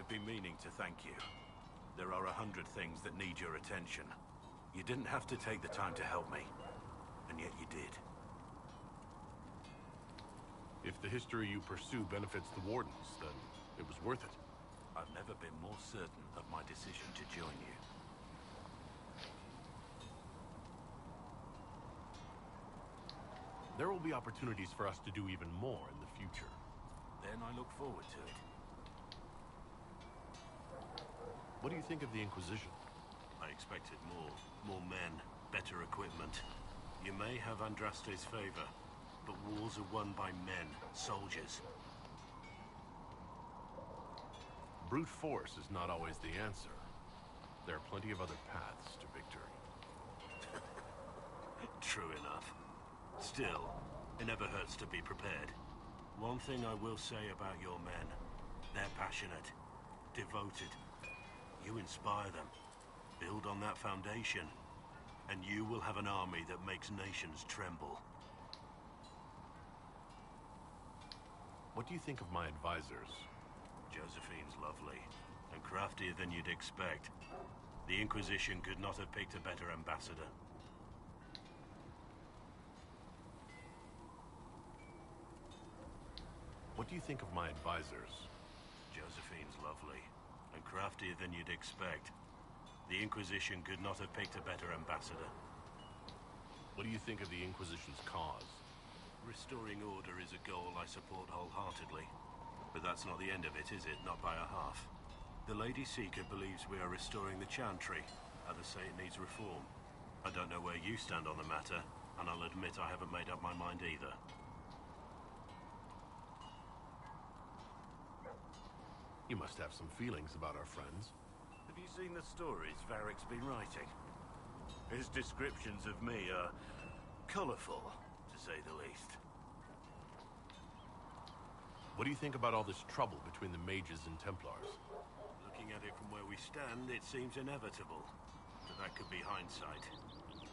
I've been meaning to thank you. There are 100 things that need your attention. You didn't have to take the time to help me, and yet you did. If the history you pursue benefits the Wardens, then it was worth it. I've never been more certain of my decision to join you. There will be opportunities for us to do even more in the future. Then I look forward to it. What do you think of the Inquisition? I expected more. More men, better equipment. You may have Andraste's favor, but wars are won by men, soldiers. Brute force is not always the answer. There are plenty of other paths to victory. True enough. Still, it never hurts to be prepared. One thing I will say about your men, they're passionate, devoted. You inspire them. Build on that foundation, and you will have an army that makes nations tremble. What do you think of my advisors? Josephine's lovely, and craftier than you'd expect. The Inquisition could not have picked a better ambassador. What do you think of my advisors? Josephine's lovely, and craftier than you'd expect. The Inquisition could not have picked a better ambassador. What do you think of the Inquisition's cause? Restoring order is a goal I support wholeheartedly. But that's not the end of it, is it? Not by a half. The Lady Seeker believes we are restoring the Chantry. Others say it needs reform. I don't know where you stand on the matter, and I'll admit I haven't made up my mind either. You must have some feelings about our friends. Have you seen the stories Varric's been writing? His descriptions of me are colourful, to say the least. What do you think about all this trouble between the mages and Templars? Looking at it from where we stand, it seems inevitable. But that could be hindsight.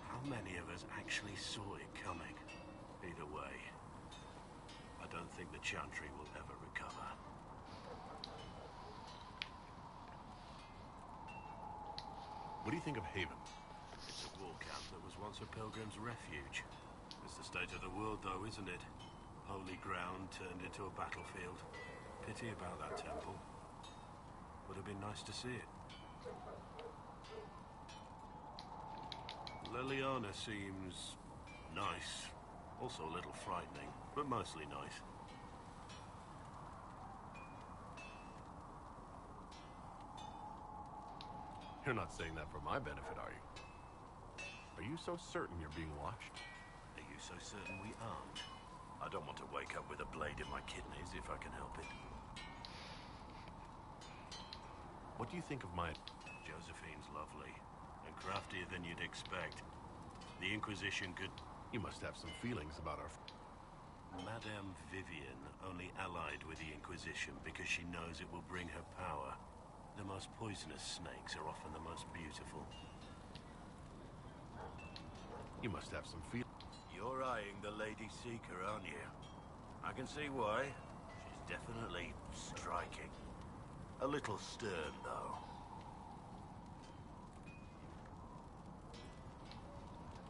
How many of us actually saw it coming? Either way, I don't think the Chantry will ever recover. What do you think of Haven? It's a war camp that was once a pilgrim's refuge. It's the state of the world, though, isn't it? Holy ground turned into a battlefield. Pity about that temple. Would have been nice to see it. Leliana seems nice. Also a little frightening, but mostly nice. You're not saying that for my benefit, are you? Are you so certain you're being watched? Are you so certain we aren't? I don't want to wake up with a blade in my kidneys if I can help it. What do you think of my... Josephine's lovely, and craftier than you'd expect. The Inquisition could... You must have some feelings about our... Madame Vivian only allied with the Inquisition because she knows it will bring her power. The most poisonous snakes are often the most beautiful. You must have some feelings. You're eyeing the Lady Seeker, aren't you? I can see why. She's definitely striking. A little stern, though.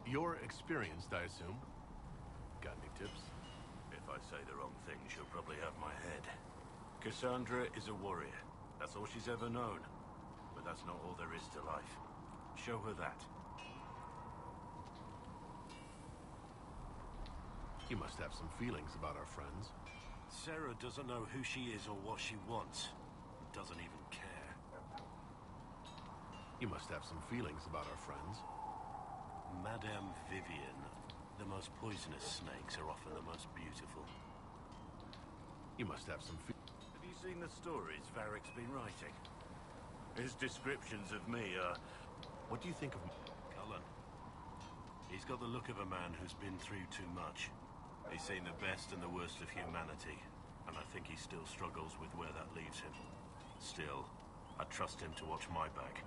You're experienced, I assume. Got any tips? If I say the wrong thing, she'll probably have my head. Cassandra is a warrior. That's all she's ever known. But that's not all there is to life. Show her that. You must have some feelings about our friends. Sarah doesn't know who she is or what she wants. Doesn't even care. You must have some feelings about our friends. Madame Vivian. The most poisonous snakes are often the most beautiful. You must have some Have you seen the stories Varric's been writing? His descriptions of me are... What do you think of... Cullen. He's got the look of a man who's been through too much. He's seen the best and the worst of humanity, and I think he still struggles with where that leaves him. Still, I trust him to watch my back.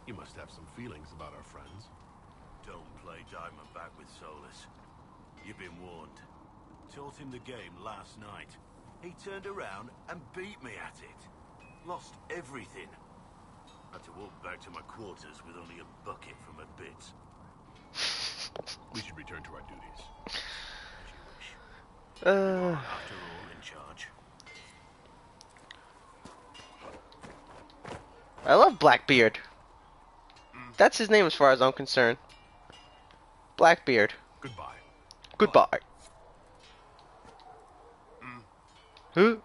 You must have some feelings about our friends. Don't play Diamondback with Solus. You've been warned. Taught him the game last night. He turned around and beat me at it. Lost everything. Had to walk back to my quarters with only a bucket for my bits. We should return to our duties. As you wish. You are, after all, in charge. I love Blackbeard. That's his name as far as I'm concerned. Blackbeard. Goodbye. Goodbye. Who?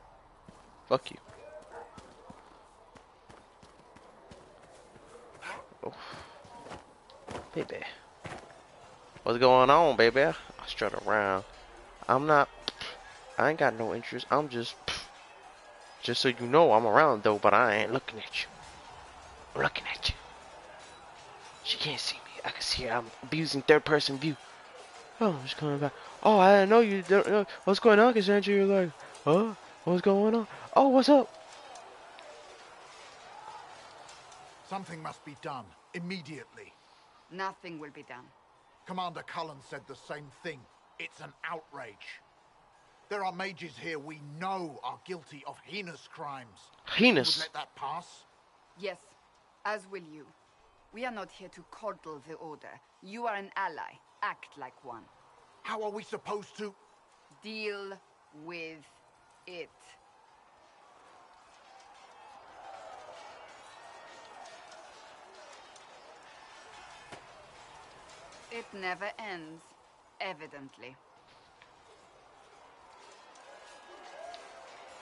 Fuck you. Oh. Baby. What's going on, baby? I strut around. I ain't got no interest. I'm just so you know I'm around though, but I ain't looking at you. I'm looking at you. She can't see me. I can see her. I'm abusing third person view. Oh, I'm just coming back. Oh, I didn't know you don't know what's going on, Cassandra. You're like, huh? What's going on? Oh, what's up? Something must be done, immediately. Nothing will be done. Commander Cullen said the same thing. It's an outrage. There are mages here we know are guilty of heinous crimes. Heinous? You would let that pass? Yes, as will you. We are not here to coddle the Order. You are an ally. Act like one. How are we supposed to... Deal with it. It never ends, evidently.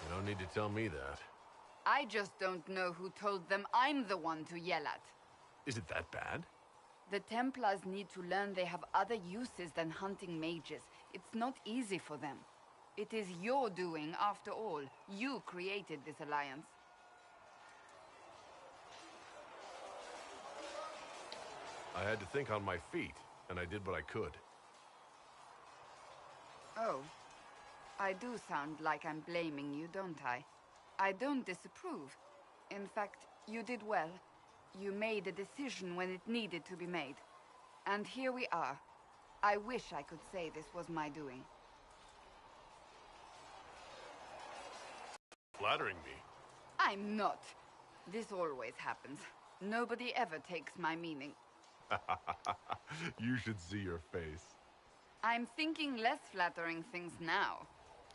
You don't need to tell me that. I just don't know who told them I'm the one to yell at. Is it that bad? The Templars need to learn they have other uses than hunting mages. It's not easy for them. It is your doing, after all. You created this alliance. I had to think on my feet, and I did what I could. Oh. I do sound like I'm blaming you, don't I? I don't disapprove. In fact, you did well. You made a decision when it needed to be made. And here we are. I wish I could say this was my doing. Flattering me. I'm not. This always happens. Nobody ever takes my meaning. You should see your face. I'm thinking less flattering things now.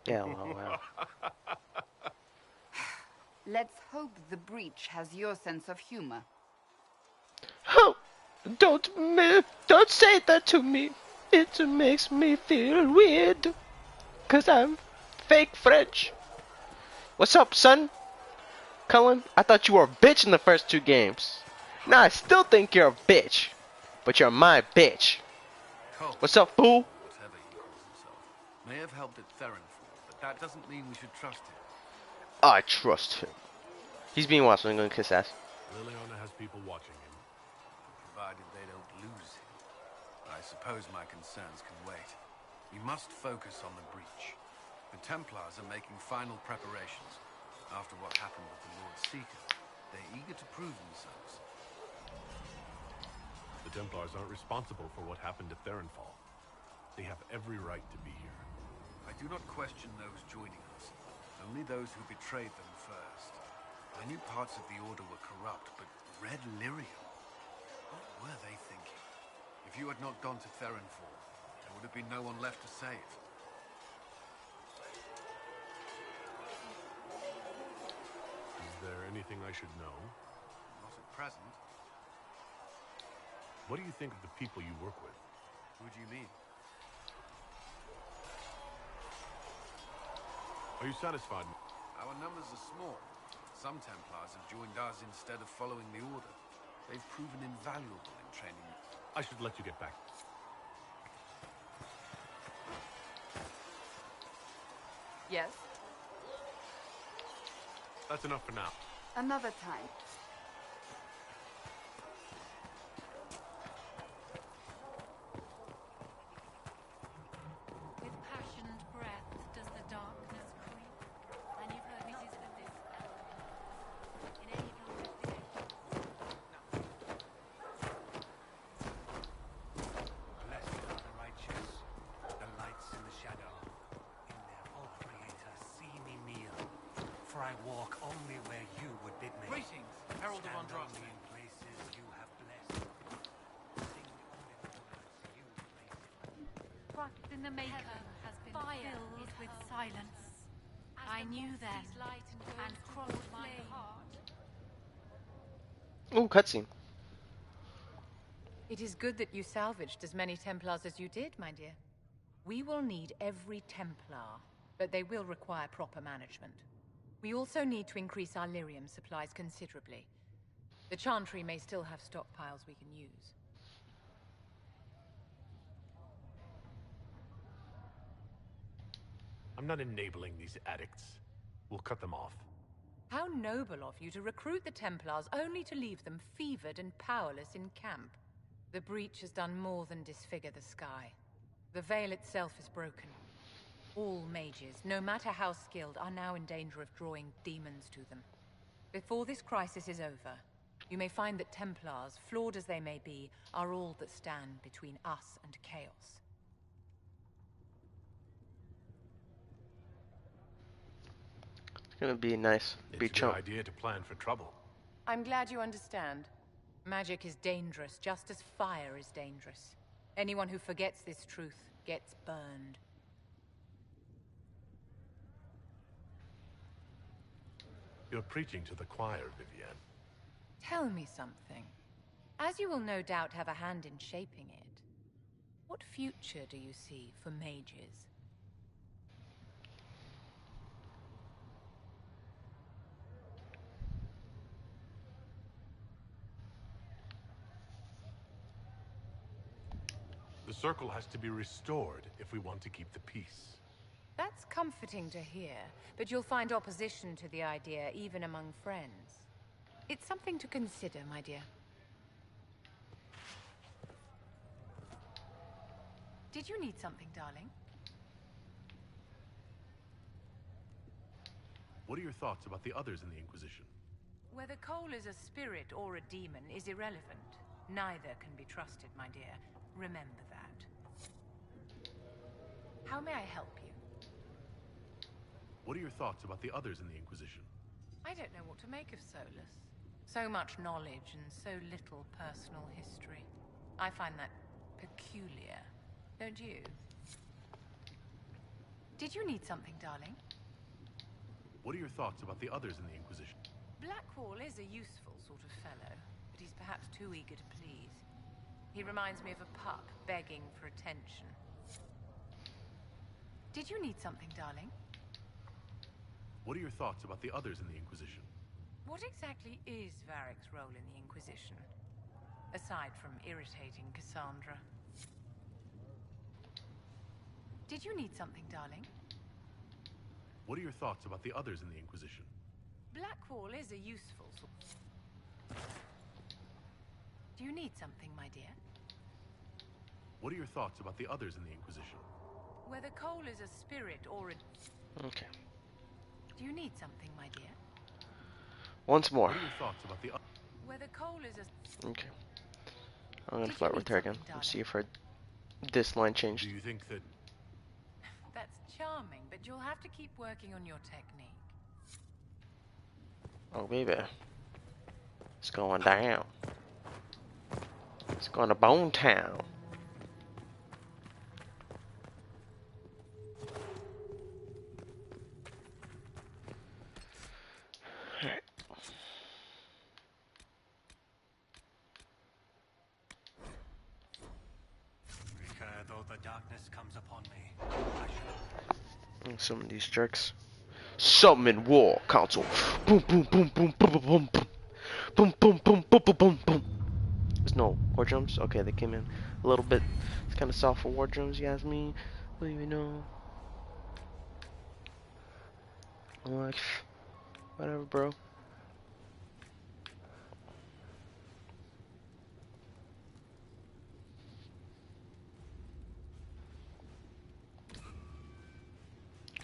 Yeah, well. Let's hope the breach has your sense of humor. Oh, don't say that to me. It makes me feel weird. 'Cause I'm fake French. What's up, son? Cullen, I thought you were a bitch in the first 2 games. Now I still think you're a bitch. But you're my bitch. Cole, What's up, fool? whatever he calls himself, may have helped at Theronfall, but that doesn't mean we should trust him. I trust him. He's being watched, so I'm gonna kiss ass. Liliana has people watching him. Provided they don't lose him. I suppose my concerns can wait. We must focus on the breach. The Templars are making final preparations. After what happened with the Lord Seeker, they're eager to prove themselves. The Templars aren't responsible for what happened at Theronfall. They have every right to be here. I do not question those joining us, only those who betrayed them first. I knew parts of the Order were corrupt, but Red Lyrium? What were they thinking? If you had not gone to Theronfall, there would have been no one left to save. Is there anything I should know? Not at present. What do you think of the people you work with? Who do you mean? Are you satisfied? Our numbers are small. Some Templars have joined us instead of following the Order. They've proven invaluable in training. I should let you get back. Yes? That's enough for now. Another time. With passionate breath does the darkness creep, and you've heard me whisper this element. In any Blessed are the righteous, the lights in the shadow. In their, oh Creator, see me I walk only where you would bid me. Greetings, Herald of Stand Andraste. only in places you have blessed. Sing only the words you place. Trust in the Maker. Heaven has been Fire filled is with held. silence. As I the knew moth then sees light and goes and toward crossed my flame. heart. Ooh, cutscene. It is good that you salvaged as many Templars as you did, my dear. We will need every Templar, but they will require proper management. We also need to increase our lyrium supplies considerably. The Chantry may still have stockpiles we can use. I'm not enabling these addicts. We'll cut them off. How noble of you to recruit the Templars only to leave them fevered and powerless in camp. The breach has done more than disfigure the sky. The veil itself is broken. All mages, no matter how skilled, are now in danger of drawing demons to them. Before this crisis is over, you may find that Templars, flawed as they may be, are all that stand between us and chaos. It's gonna be nice. Be It's a good chump. idea to plan for trouble. I'm glad you understand. Magic is dangerous, just as fire is dangerous. Anyone who forgets this truth gets burned. You're preaching to the choir, Vivienne. Tell me something. As you will no doubt have a hand in shaping it, what future do you see for mages? The circle has to be restored if we want to keep the peace. That's comforting to hear, but you'll find opposition to the idea even among friends. It's something to consider, my dear. Did you need something, darling? What are your thoughts about the others in the Inquisition? Whether Cole is a spirit or a demon is irrelevant. Neither can be trusted, my dear. Remember that. How may I help you? What are your thoughts about the others in the Inquisition? I don't know what to make of Solus. So much knowledge and so little personal history. I find that peculiar, don't you? Did you need something, darling? What are your thoughts about the others in the Inquisition? Blackwall is a useful sort of fellow, but he's perhaps too eager to please. He reminds me of a pup begging for attention. Did you need something, darling? What are your thoughts about the others in the Inquisition? What exactly is Varric's role in the Inquisition? Aside from irritating Cassandra. Did you need something, darling? What are your thoughts about the others in the Inquisition? Blackwall is a useful sort. Do you need something, my dear? What are your thoughts about the others in the Inquisition? Whether Cole is a spirit or a... Okay. Do you need something, my dear? Once more. What are your thoughts about the Whether Cole is a... Okay. I'm gonna Did you flirt with need her again something, and darling? see if her this line changed. Do you think that... That's charming, but you'll have to keep working on your technique. Oh baby. It's going down. It's going to Bone Town. Alright. Though the darkness comes upon me, I shall... Summon these jerks. Summon War Council. Boom, boom, boom, boom, boom, boom, boom, boom. Boom, boom, boom, boom, boom, boom, boom. There's no war drums. Okay, they came in a little bit. It's kind of soft for war drums, you ask me. What do you know? I'm like, whatever, bro.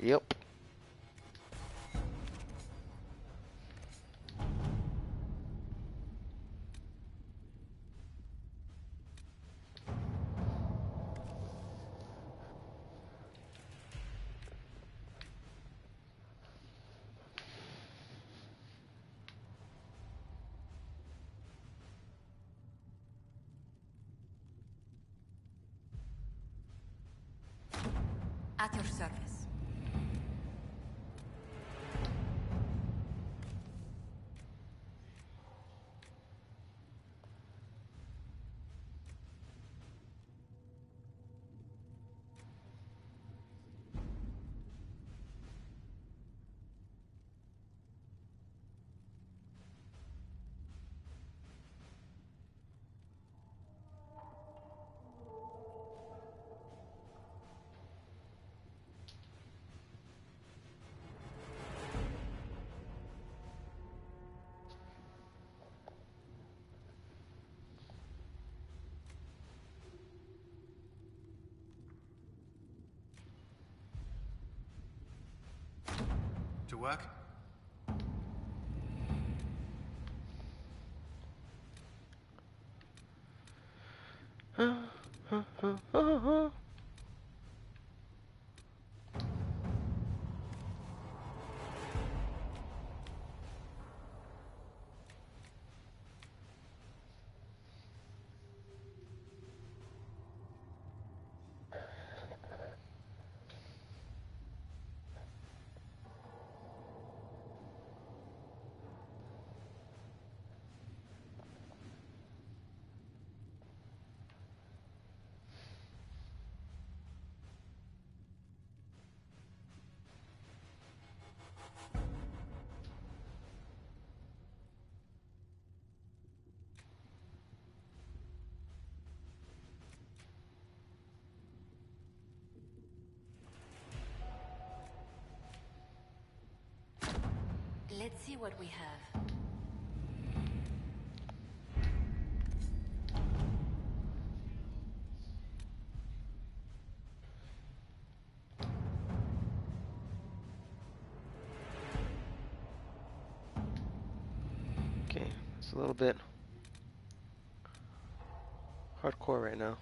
Yep. At your service. To work? Let's see what we have. Okay, it's a little bit hardcore right now.